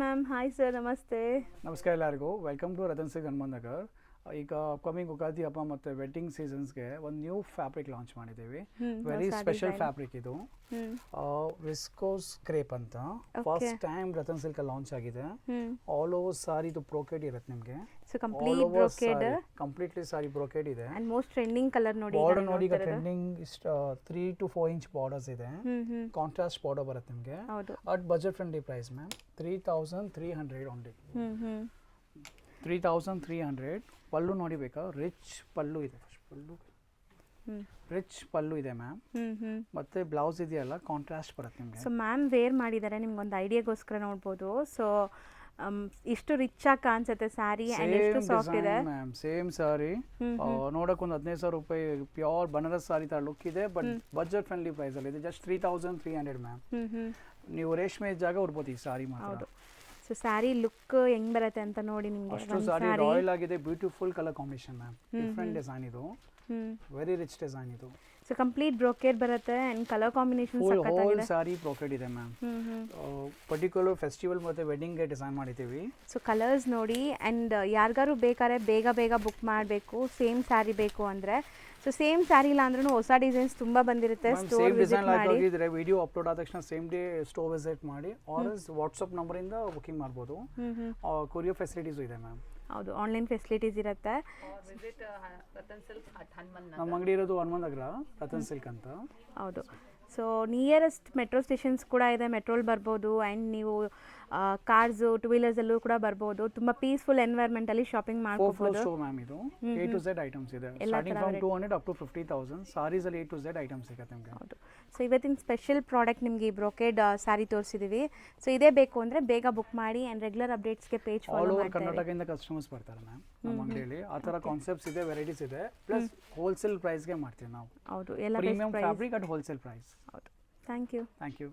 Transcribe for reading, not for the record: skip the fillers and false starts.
Ma'am hi sir, ನಮಸ್ತೆ. ನಮಸ್ಕಾರ ಎಲ್ಲರಿಗೂ. Welcome to Ratan silk Hanumanth Nagar. ಈಗ ಅಪ್ಕಮಿಂಗ್ ಯುಗಾದಿ ಹಬ್ಬ ಮತ್ತು ವೆಡ್ಡಿಂಗ್ ಸೀಸನ್ಸ್ಗೆ ಒಂದು ನ್ಯೂ ಫ್ಯಾಬ್ರಿಕ್ ಲಾಂಚ್ ಮಾಡಿದ್ದೀವಿ. ವೆರಿ ಸ್ಪೆಷಲ್ ಫ್ಯಾಬ್ರಿಕ್ ಇದು. ವಿಸ್ಕೋಸ್ ಕ್ರೇಪ್ ಅಂತ first time Ratan silk launch ಆಗಿದೆ. ಆಲ್ ಓವರ್ ಸಾರಿ ಇದು ಬ್ರೋಕೆಡ್ ಇರುತ್ತೆ ನಿಮಗೆ. ಕಂಪ್ಲೀಟ್ಲಿ ಸಾರಿ ಬ್ರೋಕೆಡ್ ಇದೆ. ಅಂಡ್ ಮೋಸ್ಟ್ ಟ್ರೆಂಡಿಂಗ್ ಕಲರ್ ನೋಡಿ. ಬಾರ್ಡರ್ ನೋಡಿ, ಈಗ ಟ್ರೆಂಡಿಂಗ್ 3 to 4 ಇಂಚ್ ಬಾರ್ಡರ್ಸ್ ಇದೆ. ಕಾಂಟ್ರಾಸ್ಟ್ ಬಾರ್ಡರ್ ಬರುತ್ತೆ ನಿಮಗೆ. At budget friendly price ma'am. 3,300 only. 3,300. ಪಲ್ಲು ನೋಡಿ ಬೇಕಾ? ರಿಚ್ ಪಲ್ಲು ಇದೆ. ರಿಚ್ ಪಲ್ಲು ಇದೆ ಮ್ಯಾಮ್. ಮತ್ತೆ ಬ್ಲೌಸ್ ಇದೆಯಲ್ಲ ಕಾಂಟ್ರಾಸ್ಟ್ ಬರುತ್ತೆ ನಿಮಗೆ. ಸೊ ಮ್ಯಾಮ್ ವೇರ್ ಮಾಡಿದ್ದಾರೆ, ನಿಮ್ಗೆ ಒಂದು ಐಡಿಯಾಗೋಸ್ಕರ ನೋಡ್ಬೋದು. ಸೊ ಇಷ್ಟು ರಿಚ್ ಆಗಿ ಕಾಣಿಸುತ್ತೆ ಸ್ಯಾರಿ. ಅಂಡ್ ಎಷ್ಟು ಸಾಫ್ಟ್ ಇದೆ ಮ್ಯಾಮ್. ಸೇಮ್ ಸಾರಿ ನೋಡಕ್ಕೆ ಒಂದು 15,000 ರೂಪಾಯಿ ಪ್ಯೂರ್ ಬನಾರಸ್ ಸಾರಿ ತರ ಲುಕ್ ಇದೆ. ಬಟ್ ಬಜೆಟ್ ಫ್ರೆಂಡ್ಲಿ ಪ್ರೈಸ್ ಅಲ್ಲಿ ಇದೆ. Just 3,300 ma'am. ನೀವು ರೇಷ್ಮೆ ಜಾಗ ಉಡ್ಬೋದು ಈ ಸಾರಿ ಮಾತ್ರ. ಸೊ ಸ್ಯಾರಿ ಲುಕ್ ಹೆಂಗ್ ಬರುತ್ತೆ ಅಂತ ನೋಡಿ ನಿಮಗೆ. ಅಷ್ಟು ಸಾರಿ ರಾಯಲ್ ಆಗಿದೆ. Beautiful colour combination ma'am. Different design ಇದು. ವೆರಿ ರಿಚ್ ಡಿಸೈನ್ ಇದು. ಸೊ ಕಂಪ್ಲೀಟ್ ಬ್ರೋಕೆಡ್ ಬರುತ್ತೆ ಅಂಡ್ ಕಲರ್ ಕಾಂಬಿನೇಷನ್ ಸಖತ್ತಾಗಿದೆ. ಹೋಲ್ ಸಾರಿ ಬ್ರೋಕೆಡ್ ಇದೆ ಮ್ಯಾಮ್. ಪರ್ಟಿಕ್ಯುಲರ್ ಫೆಸ್ಟಿವಲ್ ಮತ್ತೆ ವೆಡ್ಡಿಂಗ್ ಗೆ ಡಿಸೈನ್ ಮಾಡಿದ್ದೀವಿ. ಸೊ ಕಲರ್ಸ್ ನೋಡಿ. ಅಂಡ್ ಯಾರಿಗಾರು ಬೇಕಾದ್ರೆ ಬೇಗ ಬುಕ್ ಮಾಡಬೇಕು ಸೇಮ್ ಸ್ಯಾರಿ ಬೇಕು ಅಂದ್ರೆ. ಸೊ ಸೇಮ್ ಸ್ಯಾರಿ ಇಲ್ಲ ಅಂದ್ರೂ ಹೊಸ ಡಿಸೈನ್ಸ್ ತುಂಬಾ ಬಂದಿರುತ್ತೆ. ಸ್ಟೋರ್ ವಿಸಿಟ್ ಮಾಡಿ. ವಿಡಿಯೋ ಅಪ್ಲೋಡ್ ಆದ ತಕ್ಷಣ ಸೇಮ್ ಡೇ ಸ್ಟೋರ್ ವಿಸಿಟ್ ಮಾಡಿ ಆರ್ ವಾಟ್ಸ್ಆಪ್ ನಂಬರ್ ಇಂದ ಬುಕಿಂಗ್ ಮಾಡಬಹುದು. ಕೊರಿಯರ್ ಫೆಸಿಲಿಟೀಸ್ ಇದೆ ಮ್ಯಾಮ್. ಹೌದು, ಆನ್ಲೈನ್ ಫೆಸಿಲಿಟೀಸ್ ಇರುತ್ತೆ. ನಮ್ಮ ಅಂಗಡಿ ಇರೋದು ಹನುಮಂತ ನಗರ, ರತನ್ ಸಿಲ್ಕ್ ಅಂತ. ಹೌದು. ಸೊ ನಿಯರೆಸ್ಟ್ ಮೆಟ್ರೋ ಸ್ಟೇಷನ್ಸ್ ಕೂಡ ಇದೆ. ಮೆಟ್ರೋಲ್ ಬರ್ಬೋದು. ಆ್ಯಂಡ್ ನೀವು ಕಾರ್ಸ್, ಟೂ ವೀಲರ್ಸಲ್ಲೂ ಕೂಡ ಬರ್ಬೋದು. ತುಂಬ ಪೀಸ್ಫುಲ್ ಎನ್ವೈರ್ಮೆಂಟಲ್ಲಿ ಶಾಪಿಂಗ್ ಮಾಡ್ಕೋಬೋದು. ಮ್ಯಾಮ್ ಇದು A to Z ಐಟಮ್ಸ್ ಇದೆ. Starting from 200 up to 50,000 sarees ಅಲ್ಲಿ A to Z ಐಟಮ್ಸ್ ಸಿಗುತ್ತೆ ನಿಮಗೆ. ಹೌದು. ಸೊ ಇವತ್ತಿನ ಸ್ಪೆಷಲ್ ಪ್ರಾಡಕ್ಟ್ ನಿಮಗೆ ಈ ಬ್ರೋಕೆಡ್ ಸ್ಯಾರಿ ತೋರಿಸಿದ್ದೀವಿ. ಸೊ ಇದೇ ಬೇಕು ಅಂದರೆ ಬೇಗ ಬುಕ್ ಮಾಡಿ. ಆ್ಯಂಡ್ ರೆಗ್ಯುಲರ್ ಅಪ್ಡೇಟ್ಸ್ಗೆ ಪೇಜ್ ಆಲ್ ಓವರ್ ಕರ್ನಾಟಕದಿಂದ ಕಸ್ಟಮರ್ಸ್ ಬರ್ತಾರೆ ಮ್ಯಾಮ್ ನಮ್ಮ ಅಂಗಡಿಯಲ್ಲಿ. ಆ ಥರ ಕಾನ್ಸೆಪ್ಟ್ಸ್ ಇದೆ, ವೆರೈಟೀಸ್ ಇದೆ. ಪ್ಲಸ್ ಹೋಲ್ಸೇಲ್ ಪ್ರೈಸ್ಗೆ ಮಾಡ್ತೀವಿ ನಾವು. ಹೌದು, ಎಲ್ಲ premium fabric at wholesale price. ಹೌದು. Thank you.